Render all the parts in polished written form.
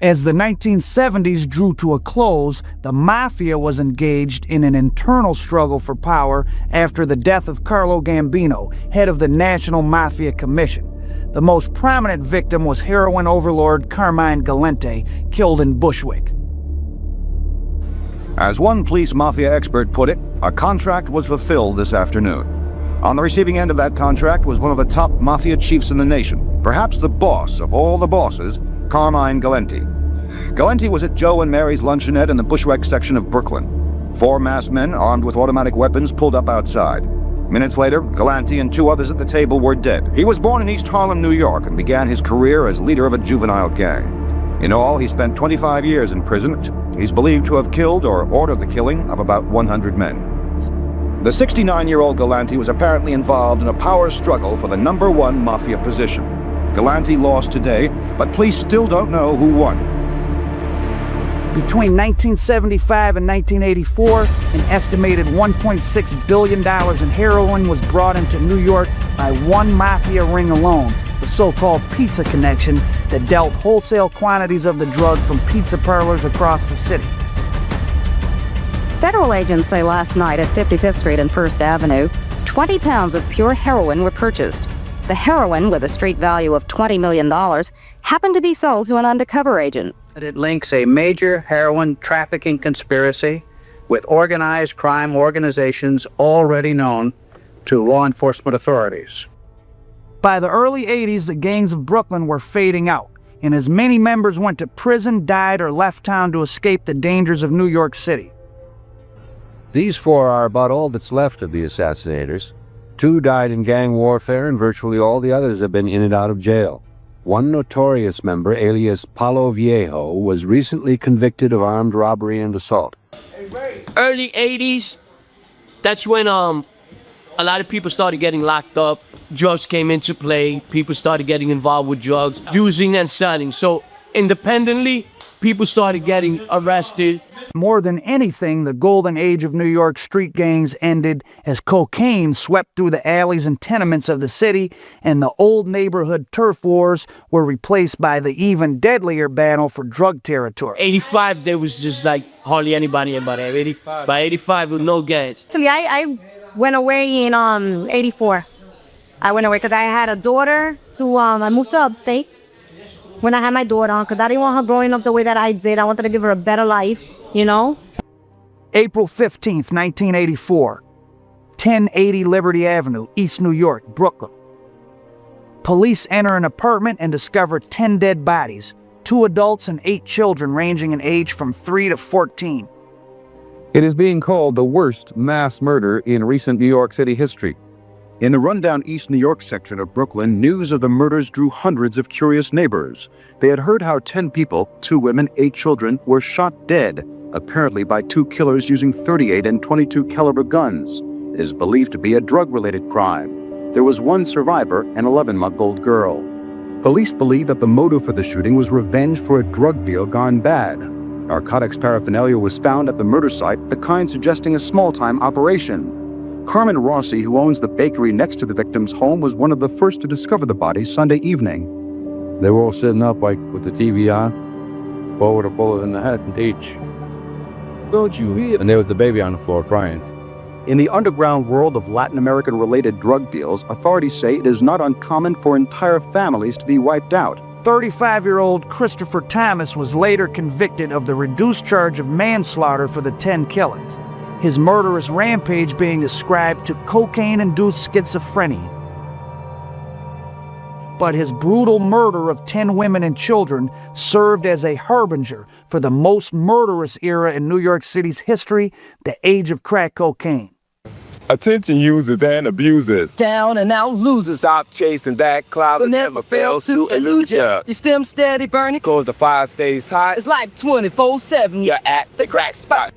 As the 1970s drew to a close, the Mafia was engaged in an internal struggle for power after the death of Carlo Gambino, head of the National Mafia Commission. The most prominent victim was heroin overlord Carmine Galente, killed in Bushwick. As one police mafia expert put it, a contract was fulfilled this afternoon. On the receiving end of that contract was one of the top mafia chiefs in the nation, perhaps the boss of all the bosses, Carmine Galente. Galente was at Joe and Mary's luncheonette in the Bushwick section of Brooklyn. 4 masked men armed with automatic weapons pulled up outside. Minutes later, Galente and 2 others at the table were dead. He was born in East Harlem, New York, and began his career as leader of a juvenile gang. In all, he spent 25 years in prison. He's believed to have killed or ordered the killing of about 100 men. The 69-year-old Galente was apparently involved in a power struggle for the #1 mafia position. Galente lost today, but police still don't know who won. Between 1975 and 1984, an estimated $1.6 billion in heroin was brought into New York by one mafia ring alone, the so-called Pizza Connection, that dealt wholesale quantities of the drug from pizza parlors across the city. Federal agents say last night at 55th Street and 1st Avenue, 20 pounds of pure heroin were purchased. The heroin, with a street value of $20 million, happened to be sold to an undercover agent. It links a major heroin trafficking conspiracy with organized crime organizations already known to law enforcement authorities. By the early 80s, the gangs of Brooklyn were fading out, and as many members went to prison, died, or left town to escape the dangers of New York City. These 4 are about all that's left of the assassinators. 2 died in gang warfare, and virtually all the others have been in and out of jail. One notorious member, alias Palo Viejo, was recently convicted of armed robbery and assault. Early 80s, that's when a lot of people started getting locked up. Drugs came into play. People started getting involved with drugs, using and selling. So independently, people started getting arrested. More than anything, the golden age of New York street gangs ended as cocaine swept through the alleys and tenements of the city, and the old neighborhood turf wars were replaced by the even deadlier battle for drug territory. 85, there was just like hardly anybody about it. 85. By 85, with no gangs. Actually, I went away in 84. I went away because I had a daughter. I moved to upstate when I had my daughter, because I didn't want her growing up the way that I did. I wanted to give her a better life, you know? April 15th, 1984, 1080 Liberty Avenue, East New York, Brooklyn. Police enter an apartment and discover 10 dead bodies, 2 adults and 8 children ranging in age from 3 to 14. It is being called the worst mass murder in recent New York City history. In the rundown East New York section of Brooklyn, news of the murders drew hundreds of curious neighbors. They had heard how 10 people, 2 women, 8 children, were shot dead, apparently by 2 killers using .38 and .22 caliber guns. It is believed to be a drug-related crime. There was 1 survivor, an 11-month-old girl. Police believe that the motive for the shooting was revenge for a drug deal gone bad. Narcotics paraphernalia was found at the murder site, the kind suggesting a small-time operation. Carmen Rossi, who owns the bakery next to the victim's home, was one of the first to discover the bodies Sunday evening. They were all sitting up like with the TV on, forward a bullet in the head and each. Don't you hear? And there was the baby on the floor crying. In the underground world of Latin American-related drug deals, authorities say it is not uncommon for entire families to be wiped out. 35-year-old Christopher Thomas was later convicted of the reduced charge of manslaughter for the 10 killings, his murderous rampage being ascribed to cocaine-induced schizophrenia. But his brutal murder of 10 women and children served as a harbinger for the most murderous era in New York City's history, the age of crack cocaine. Attention users and abusers. Down and out losers. Stop chasing that cloud that never fails to elude you. Your stem steady burning. Cause the fire stays hot. It's like 24/7. You're at the crack spot.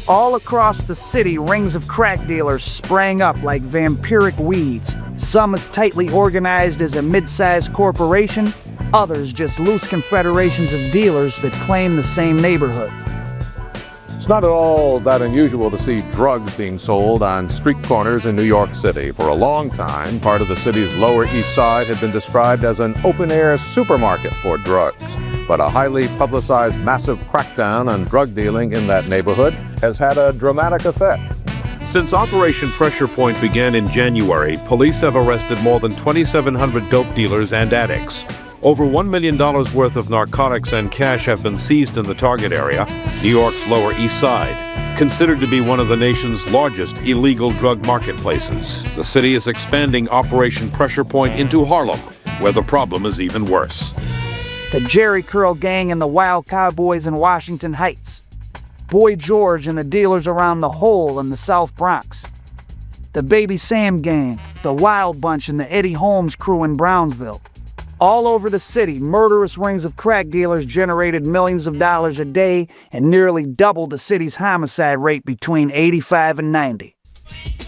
All across the city, rings of crack dealers sprang up like vampiric weeds, some as tightly organized as a mid-sized corporation, others just loose confederations of dealers that claim the same neighborhood. It's not at all that unusual to see drugs being sold on street corners in New York City. For a long time, part of the city's Lower East Side had been described as an open-air supermarket for drugs. but a highly publicized massive crackdown on drug dealing in that neighborhood has had a dramatic effect. Since Operation Pressure Point began in January, police have arrested more than 2,700 dope dealers and addicts. Over $1 million worth of narcotics and cash have been seized in the target area, New York's Lower East Side, considered to be one of the nation's largest illegal drug marketplaces. The city is expanding Operation Pressure Point into Harlem, where the problem is even worse. The Jerry Curl Gang and the Wild Cowboys in Washington Heights. Boy George and the dealers around the Hole in the South Bronx. The Baby Sam Gang, the Wild Bunch and the Eddie Holmes crew in Brownsville. All over the city, murderous rings of crack dealers generated millions of dollars a day and nearly doubled the city's homicide rate between 85 and 90.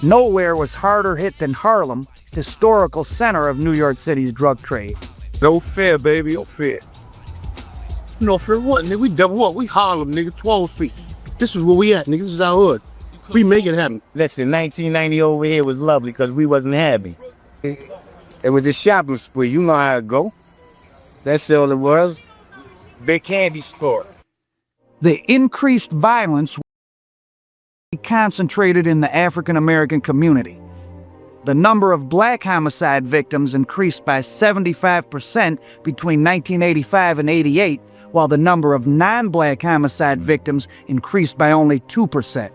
Nowhere was harder hit than Harlem, historical center of New York City's drug trade. No fair, baby, no fair. No fair what, nigga? We double up. We Harlem, nigga, 12 feet. This is where we at, nigga. This is our hood. We make it happen. Listen, 1990 over here was lovely because we wasn't happy. It was a shopping spree. You know how it go. That's all it was. Big candy store. The increased violence was concentrated in the African American community. The number of black homicide victims increased by 75% between 1985 and 88, while the number of non-black homicide victims increased by only 2%.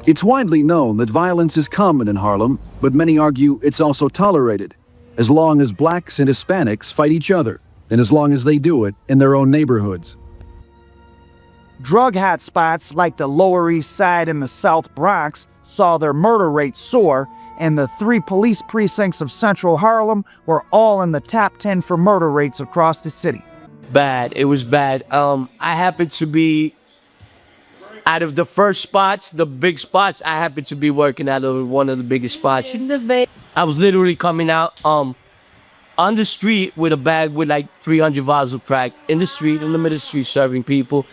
It's widely known that violence is common in Harlem, but many argue it's also tolerated, as long as blacks and Hispanics fight each other, and as long as they do it in their own neighborhoods. Drug hotspots like the Lower East Side and the South Bronx saw their murder rate soar, and the 3 police precincts of Central Harlem were all in the top 10 for murder rates across the city. Bad. It was bad. I happened to be out of the first spots, the big spots. I happened to be working out of one of the biggest spots. I was literally coming out on the street with a bag with like 300 vials of crack in the street, in the middle of the street, serving people.